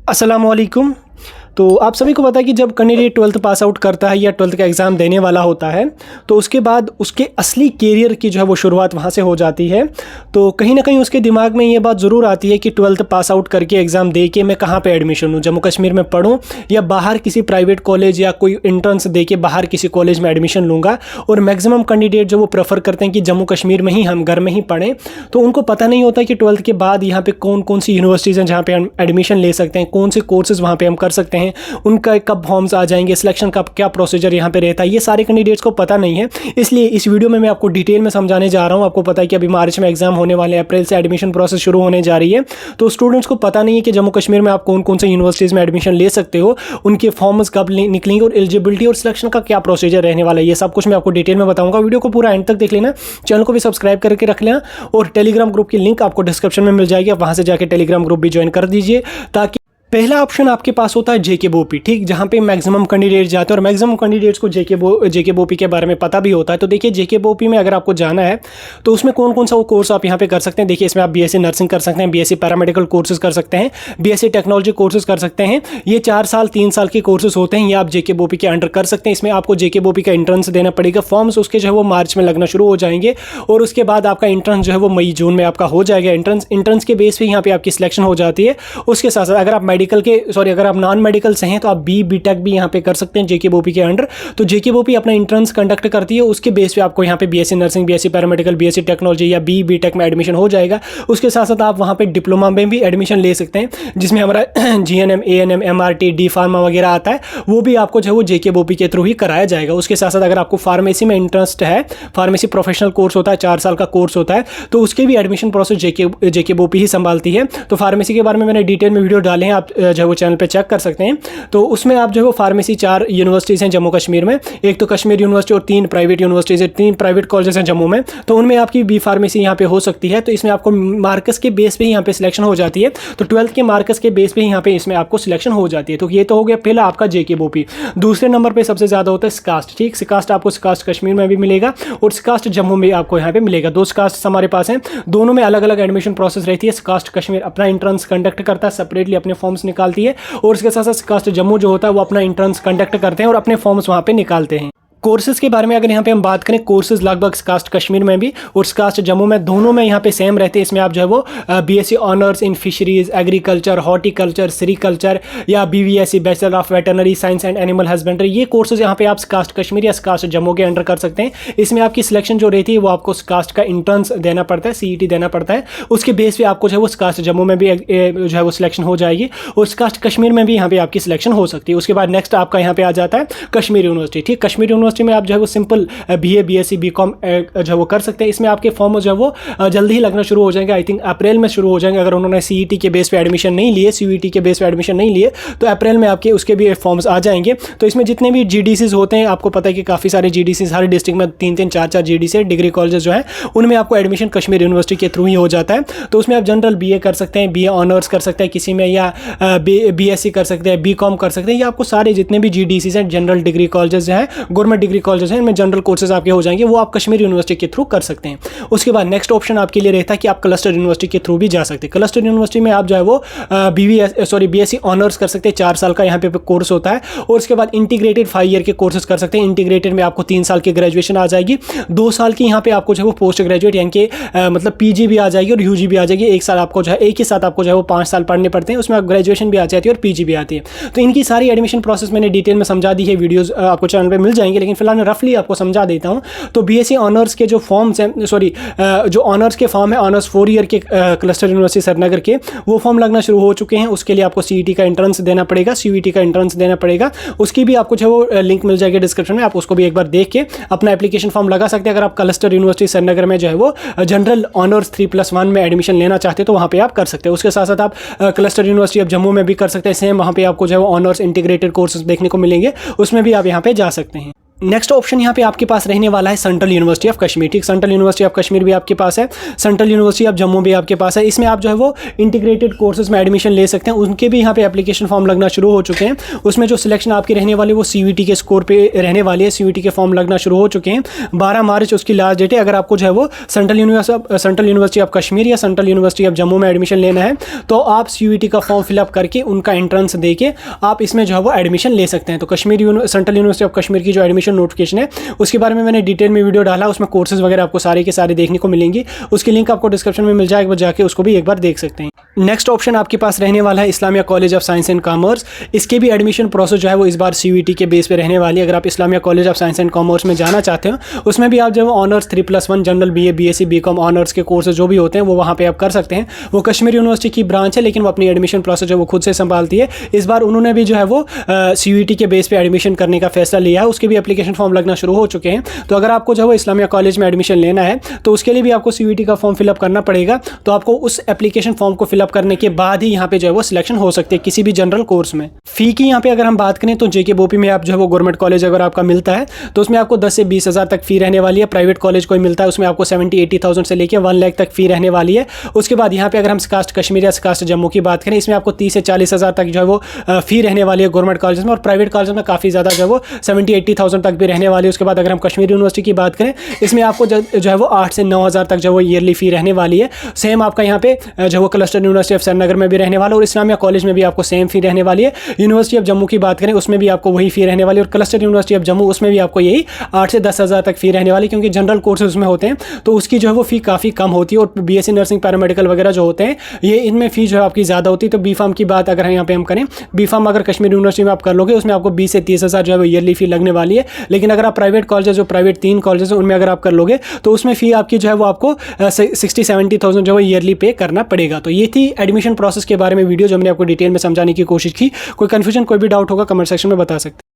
अस्सलामुअलैकुम। तो आप सभी को पता है कि जब कैंडिडेट 12th पास आउट करता है या 12th का एग्ज़ाम देने वाला होता है तो उसके बाद उसके असली करियर की जो है वो शुरुआत वहाँ से हो जाती है। तो कहीं ना कहीं उसके दिमाग में ये बात ज़रूर आती है कि 12th पास आउट करके एग्ज़ाम दे के मैं कहाँ पे एडमिशन लूँ, जम्मू कश्मीर में पढूँ या बाहर किसी प्राइवेट कॉलेज या कोई एंट्रेंस दे के बाहर किसी कॉलेज में एडमिशन लूँगा। और मैक्सिमम कैंडिडेट जो वो प्रेफर करते हैं कि जम्मू कश्मीर में ही हम घर में ही पढ़ें। तो उनको पता नहीं होता कि 12th के बाद यहाँ पे कौन कौन सी यूनिवर्सिटीज़ हैं जहाँ पे हम एडमिशन ले सकते हैं, कौन से कोर्सेज़ वहाँ पे हम कर सकते हैं, उनका कब फॉर्म्स आ जाएंगे, सिलेक्शन का क्या प्रोसीजर यहाँ पे रहता है, ये सारे कैंडिडेट्स को पता नहीं है। इसलिए इस वीडियो में मैं आपको डिटेल में समझाने जा रहा हूँ। आपको पता है कि अभी मार्च में एग्जाम होने वाले हैं, अप्रैल से एडमिशन प्रोसेस शुरू होने जा रही है। तो स्टूडेंट्स को पता नहीं है कि जम्मू कश्मीर में आप कौन कौन से यूनिवर्सिटीज़ में एडमिशन ले सकते हो, उनके फॉर्म्स कब निकलेंगे और एलिजिबिलिटी और सिलेक्शन का क्या प्रोसीजर रहने वाला है, ये सब कुछ मैं आपको डिटेल में बताऊँगा। वीडियो को पूरा एंड तक देख लेना, चैनल को भी सब्सक्राइब करके रख लेना और टेलीग्राम ग्रुप की लिंक आपको डिस्क्रिप्शन में मिल जाएगी, आप वहाँ से जाकर टेलीग्राम ग्रुप भी ज्वाइन कर दीजिए। ताकि पहला ऑप्शन आपके पास होता है जेकेबीओपी, ठीक, जहाँ पे मैक्सिमम कैंडिडेट जाते हैं और मैक्सिमम कैंडिडेट्स को जेकेबीओपी के बारे में पता भी होता है। तो देखिए जेकेबीओपी में अगर आपको जाना है तो उसमें कौन कौन सा वो कोर्स आप यहाँ पे कर सकते हैं। देखिए इसमें आप बीएससी नर्सिंग कर सकते हैं, बीएससी पैरामेडिकल कोर्सेज कर सकते हैं, बीएससी टेक्नोलॉजी कोर्सेज कर सकते हैं। ये 4 साल 3 साल के कोर्सेज होते हैं, ये आप जेकेबीओपी के अंडर कर सकते हैं। इसमें आपको जेकेबीओपी का एंट्रेंस देना पड़ेगा, फॉर्म्स उसके जो है वो मार्च में लगना शुरू हो जाएंगे और उसके बाद आपका एंट्रेंस जो है वो मई जून में आपका हो जाएगा। एंट्रेंस के बेस पे यहाँ पे आपकी सिलेक्शन हो जाती है। उसके साथ साथ अगर आप मेडिकल के अगर आप नॉन मेडिकल से हैं तो आप बीटेक भी यहाँ पे कर सकते हैं जेकेबीओपी के अंडर। तो जेकेबीओपी अपना एंट्रेंस कंडक्ट करती है, उसके बेस पे आपको यहाँ पे BSc nursing, BSc paramedical, BSc technology या बीटेक में एडमिशन हो जाएगा। उसके साथ साथ आप वहाँ पे डिप्लोमा में भी एडमिशन ले सकते हैं, जिसमें हमारा GNM, ANM, MRT, D pharma वगैरह आता है, वो भी आपको जो है वो जेकेबीओपी के थ्रू ही कराया जाएगा। उसके साथ साथ अगर आपको फार्मेसी में इंटरेस्ट है, फार्मेसी प्रोफेशनल कोर्स होता है, 4 साल का कोर्स होता है, तो उसके भी एडमिशन प्रोसेस जेकेबीओपी ही संभालती है। तो फार्मेसी के बारे में मैंने डिटेल में वीडियो डाले हैं, आप जो है वो चैनल पर चेक कर सकते हैं। तो उसमें आप जो है वो फार्मेसी 4 यूनिवर्सिटीज़ हैं जम्मू कश्मीर में, एक तो कश्मीर यूनिवर्सिटी और 3 प्राइवेट यूनिवर्सिटीज़ है, 3 प्राइवेट कॉलेजेस हैं जम्मू में। तो उनमें आपकी बी फार्मेसी यहाँ पे हो सकती है। तो इसमें आपको मार्क्स के बेस पे ही यहाँ पे सिलेक्शन हो जाती है। तो 12th के मार्क्स के बेस पे ही यहाँ पे इसमें आपको सिलेक्शन हो जाती है। तो ये तो हो गया पहला आपका जेकेबीओपी। दूसरे नंबर पर सबसे ज़्यादा होता है स्कास्ट, ठीक, स्कास्ट आपको स्कास्ट कश्मीर में भी मिलेगा और स्कास्ट जम्मू में आपको यहाँ पे मिलेगा। 2 स्कास्ट हमारे पास हैं, दोनों में अलग अलग एडमिशन प्रोसेस रहती है। स्कास्ट कश्मीर अपना एंट्रेंस कंडक्ट करता है, सेपरेटली अपने फॉर्म्स निकालती है, और इसके साथ साथ स्कास्ट जम्मू जो होता है वो अपना एंट्रेंस कंडक्ट करते हैं और अपने फॉर्म्स वहाँ पे निकालते हैं। कोर्सेज़ के बारे में अगर यहाँ पे हम बात करें, कोर्सेज़ लगभग स्कास्ट कश्मीर में भी और स्कास्ट जम्मू में दोनों में यहाँ पे सेम रहते हैं। इसमें आप जो है वो BSc honours in fisheries, agriculture, horticulture, sericulture या BVSc bachelor of veterinary science and animal husbandry, ये कोर्सेज़ यहाँ पे आप स्कास्ट कश्मीर या स्कास्ट जम्मू के अंडर कर सकते हैं। इसमें आपकी सिलेक्शन जो रहती है वो आपको स्कास्ट का एंट्रेंस देना पड़ता है, सीईटी देना पड़ता है, उसके बेस पे आपको जो है वो स्कास्ट जम्मू में भी जो है वो सिलेक्शन हो जाएगी और स्कास्ट कश्मीर में भी यहाँ पे आपकी सिलेक्शन हो सकती है। उसके बाद नेक्स्ट आपका यहाँ पे आ जाता है कश्मीर यूनिवर्सिटी, ठीक, कश्मीर यूनिवर्सिटी में आप जो है वो सिंपल बीए, बीएससी, बीकॉम जो है वो कर सकते हैं। इसमें आपके फॉर्म जो है वो जल्दी ही लगना शुरू हो जाएंगे, आई थिंक अप्रैल में शुरू हो जाएंगे। अगर उन्होंने सीईटी के बेस पे एडमिशन नहीं लिए, सीयूईटी के बेस पे एडमिशन नहीं लिए, तो अप्रैल में आपके उसके भी फॉर्म्स आ जाएंगे। तो इसमें जितने भी जीडीसीज होते हैं, आपको पता है कि काफ़ी सारे जीडीसीज हर डिस्ट्रिक्ट में 3-3, 4-4 जीडीसी डिग्री कॉलेजेस जो है उनमें आपको एडमिशन कश्मीर यूनिवर्सिटी के थ्रू ही हो जाता है। तो उसमें आप जनरल बीए कर सकते हैं, बीए ऑनर्स कर सकते हैं किसी में, या बीएससी कर सकते हैं, बीकॉम कर सकते हैं, या आपको सारे जितने भी जीडीसीज हैं, जनरल डिग्री कॉलेजेस जो है, गवर्नमेंट डिग्री कॉलेजेस हैं, इनमें जनरल कोर्सेज आपके हो जाएंगे, वो आप कश्मीर यूनिवर्सिटी के थ्रू कर सकते हैं। उसके बाद नेक्स्ट ऑप्शन आपके लिए रहता है कि आप क्लस्टर यूनिवर्सिटी के थ्रू भी जा सकते हैं। क्लस्टर यूनिवर्सिटी में आप जो है वो बीएससी ऑनर्स कर सकते हैं, 4 साल का यहाँ पे कोर्स होता है, और उसके बाद इंटीग्रेटेड 5 ईयर के कोर्सेज कर सकते हैं। इंटीग्रेटेड में आपको 3 साल की ग्रेजुएशन आ जाएगी, 2 साल की यहाँ पे आपको जो है वो पोस्ट ग्रेजुएट यानी कि मतलब पीजी भी आ जाएगी और यूजी भी आ जाएगी। 1 साल आपको जो है, एक ही साथ आपको जो है वो 5 साल पढ़ने पड़ते हैं, उसमें ग्रेजुएशन भी आ जाती है और पीजी भी आती है। तो इनकी सारी एडमिशन प्रोसेस मैंने डिटेल में समझा दी है, वीडियोज आपको चैनल पर मिल जाएंगे, लेकिन फिलहाल मैं रफली आपको समझा देता हूँ। तो बीएससी ऑनर्स के जो फॉर्म्स हैं, जो ऑनर्स के फॉर्म है, ऑनर्स 4 ईयर के क्लस्टर यूनिवर्सिटी श्रीनगर के, वो फॉर्म लगना शुरू हो चुके हैं। उसके लिए आपको सीईटी का एंट्रेंस देना पड़ेगा, सीयूईटी का एंट्रेंस देना पड़ेगा। उसकी भी आपको जो वो लिंक मिल जाएगी डिस्क्रिप्शन में, आप उसको भी एक बार देख के अपना एप्लीकेशन फॉर्म लगा सकते हैं। अगर आप क्लस्टर यूनिवर्सिटी श्रीनगर में जो है वो जनरल ऑनर्स 3+1 में एडमिशन लेना चाहते हैं तो वहाँ पे आप कर सकते हैं। उसके साथ साथ आप क्लस्टर यूनिवर्सिटी ऑफ जम्मू में भी कर सकते हैं, सेम वहाँ पे आपको जो है वो ऑनर्स इंटीग्रेटेड कोर्सेज देखने को मिलेंगे, उसमें भी आप यहाँ पे जा सकते हैं। नेक्स्ट ऑप्शन यहाँ पे आपके पास रहने वाला है सेंट्रल यूनिवर्सिटी ऑफ कश्मीर। ठीक, सेंट्रल यूनिवर्सिटी ऑफ कश्मीर भी आपके पास है, सेंट्रल यूनिवर्सिटी ऑफ जम्मू भी आपके पास है। इसमें आप जो है वो इंटीग्रेटेड कोर्सेज में एडमिशन ले सकते हैं। उनके भी यहाँ पे एप्लीकेशन फॉर्म लगना शुरू हो चुके हैं। उसमें जो सिलेक्शन आपकी रहने वाली वो CVT के स्कोर पे रहने वाली है। CVT के फॉर्म लगना शुरू हो चुके हैं। 12 मार्च उसकी लास्ट डेट है। अगर आपको जो है वो सेंट्रल यूनिवर्सिटी ऑफ कश्मीर या सेंट्रल यूनिवर्सिटी ऑफ जम्मू में एडमिशन लेना है तो आप CVT का फॉर्म फिलअप करके उनका एंट्रेंस दे के आप इसमें जो है वो एडमिशन ले सकते हैं। तो सेंट्रल यूनिवर्सिटी ऑफ कश्मीर की जो एडमिशन नोटिफिकेशन है उसके बारे में मैंने डिटेल में वीडियो डाला, उसमें कोर्सेज वगैरह आपको सारे के सारे देखने को मिलेंगी। उसकी लिंक आपको डिस्क्रिप्शन में मिल जाएगा, जाके उसको भी एक बार देख सकते हैं। नेक्स्ट ऑप्शन आपके पास रहने वाला है Islamia college of science and commerce. इसके भी एडमिशन प्रोसेस जो है वो इस बार CVT के बेस पे रहने वाली है। अगर आप Islamia college of science and commerce में जाना चाहते हो उसमें भी आप जो है honours 3+1 general BA BSc BCom honours के कोर्सेज जो भी होते हैं वो वहाँ पे आप कर सकते हैं। वो कश्मीर यूनिवर्सिटी की ब्रांच है लेकिन वो अपनी एडमिशन प्रोसेस जो वो खुद से संभालती है। इस बार उन्होंने भी जो है वो CVT के बेस पे एडमिशन करने का फैसला लिया है। उसके भी एप्लीकेशन फॉर्म लगना शुरू हो चुके हैं। तो अगर आपको जो है वो इस्लामिया कॉलेज में एडमिशन लेना है तो उसके लिए भी आपको CVT का फॉर्म फिलअप करना पड़ेगा। तो आपको उस एप्लीकेशन फॉर्म को फिलअप करने के बाद ही यहाँ पे जो है वो सिलेक्शन हो सकती है किसी भी जनरल कोर्स में। फी की यहाँ पे अगर हम बात करें तो JK BOP में आप जो है वो गवर्नमेंट कॉलेज अगर आपका मिलता है तो उसमें आपको 10 से 20 हज़ार तक फी रहने वाली है। प्राइवेट कॉलेज कोई मिलता है उसमें आपको 70-80,000 से लेकर 1 लाख तक फी रहने वाली है। उसके बाद यहाँ पे अगर हम कास्ट कश्मीर या कास्ट जम्मू की बात करें इसमें आपको 30 से 40 हज़ार तक जो है वो फी रहने वाली है गवर्नमेंट कॉलेज में, और प्राइवेट कॉलेज में काफ़ी ज़्यादा जो है वो 70-80,000 तक भी रहने वाली है। उसके बाद अगर हम कश्मीर यूनिवर्सिटी की बात करें इसमें आपको जो है वो 8 से 9 हज़ार तक जो है वो ईयरली फी रहने वाली है। सेम आपका यहाँ पे जो वो क्लस्टर यूनिवर्सिटी ऑफ श्रीनगर में भी रहने वाला है और इस्लामिया कॉलेज में भी आपको सेम फी रहने वाली है। यूनिवर्सिटी ऑफ जम्मू की बात करें उसमें भी आपको वही फी रहने वाली है और क्लस्टर यूनिवर्सिटी ऑफ जम्मू उसमें भी आपको यही 8 से 10 हज़ार तक फी रहने वाली, क्योंकि जनरल कोर्सेज उसमें होते हैं तो उसकी जो है वो फी काफ़ी कम होती है। और BSc नर्सिंग पैरामेडिकल वगैरह जो होते हैं ये इनमें फी जो है आपकी ज़्यादा होती है। तो B.Pharm की बात अगर यहाँ पे हम करें, B.Pharm अगर कश्मीर यूनिवर्सिटी में आप कर लोगे उसमें आपको 20 से 30 हज़ार जो है वो ईयरली फी लगने वाली है। लेकिन अगर आप प्राइवेट कॉलेज जो प्राइवेट 3 कॉलेज हैं उनमें अगर आप कर लोगे तो उसमें फी आपकी जो है वो आपको 60-70,000 जो है ईयरली पे करना पड़ेगा। तो ये थी एडमिशन प्रोसेस के बारे में वीडियो जो हमने आपको डिटेल में समझाने की कोशिश की। कोई कन्फ्यूजन कोई भी डाउट होगा कमेंट सेक्शन में बता सकते हैं।